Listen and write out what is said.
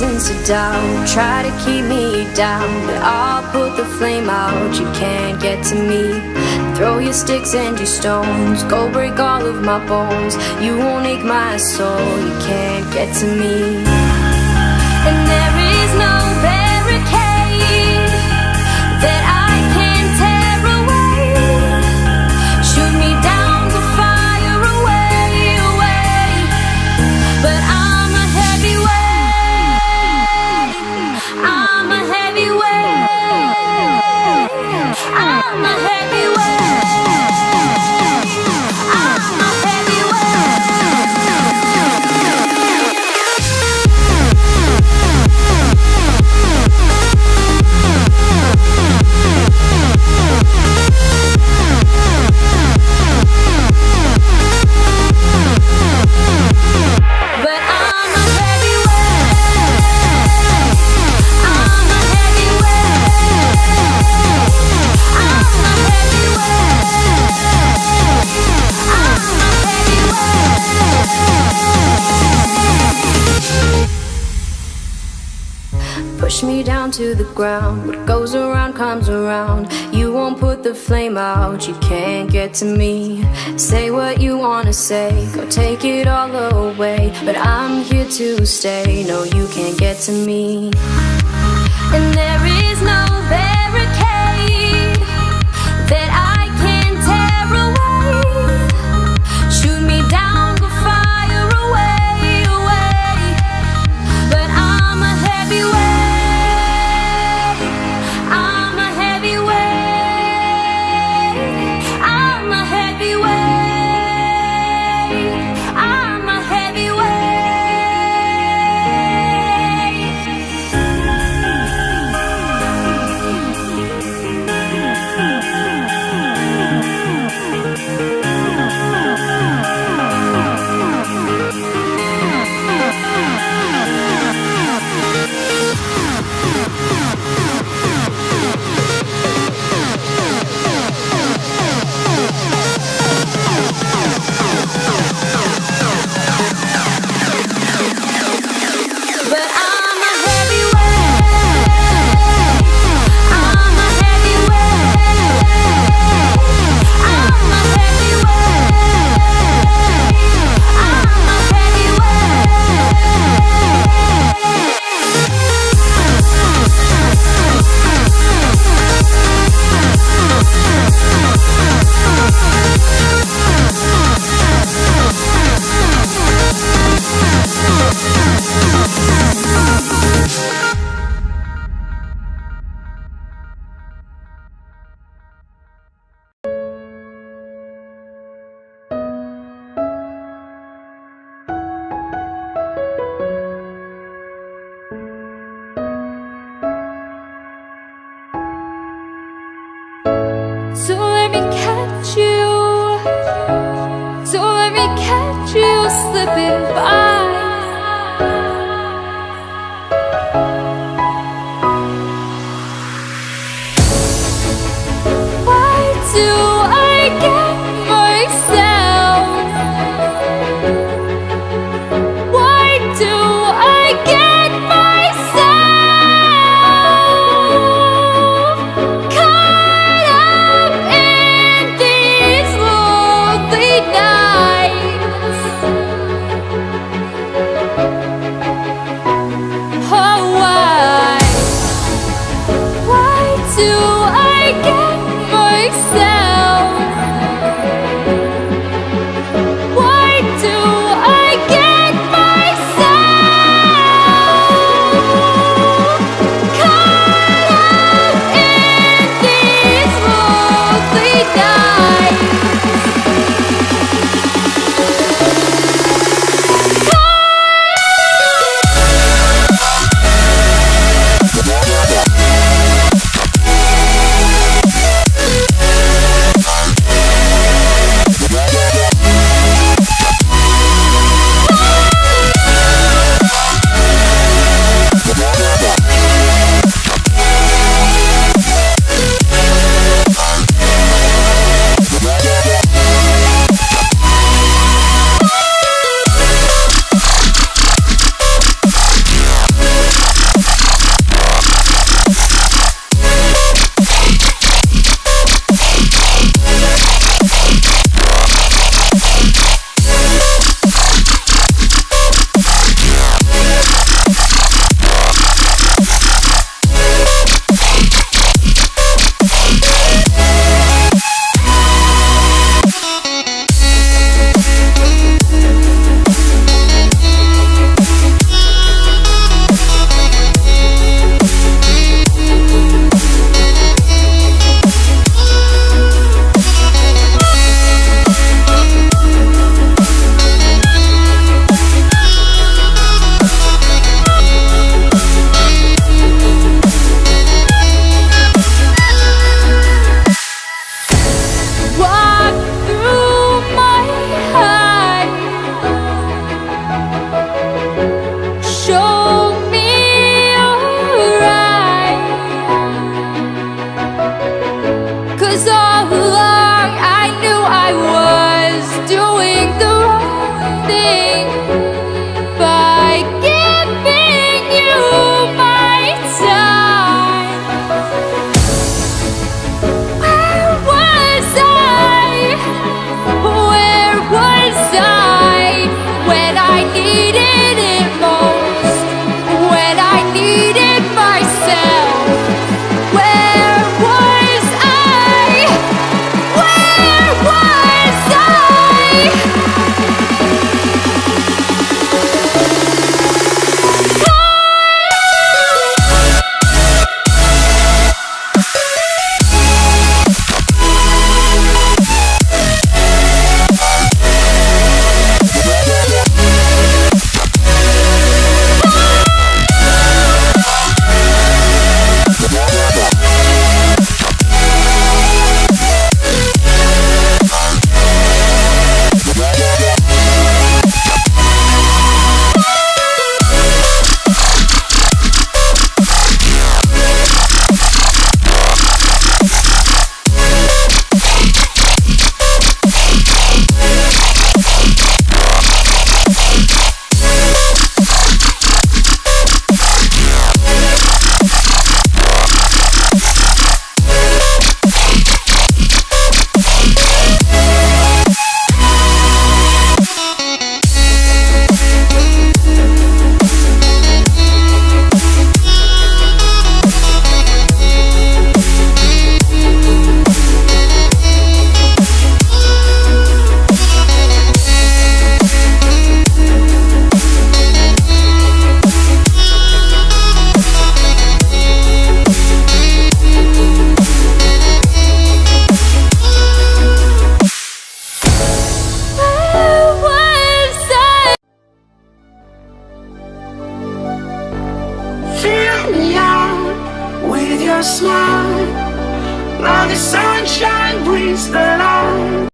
reasons to doubt, try to keep me down, but I'll put the flame out. You can't get to me. Throw your sticks and your stones, go break all of my bones. You won't ache my soul, you can't get to me. And there is no barricade that I can tear away. Shoot me down, go fire away, away. But I'm a heavyweight, I'm a heavyweight, I'm a heavyweight. Push me down to the ground. What goes around comes around. You won't put the flame out, you can't get to me. Say what you wanna say, go take it all away, but I'm here to stay. No, you can't get to me. And there is no barricade that I can tear away. Shoot me down, go fire away, away. But I'm a heavyweight, so let me catch you, so let me catch you slipping by. Why do I get myself? Why do I get myself caught up in these lonely nights? smile. Now the sunshine brings the light.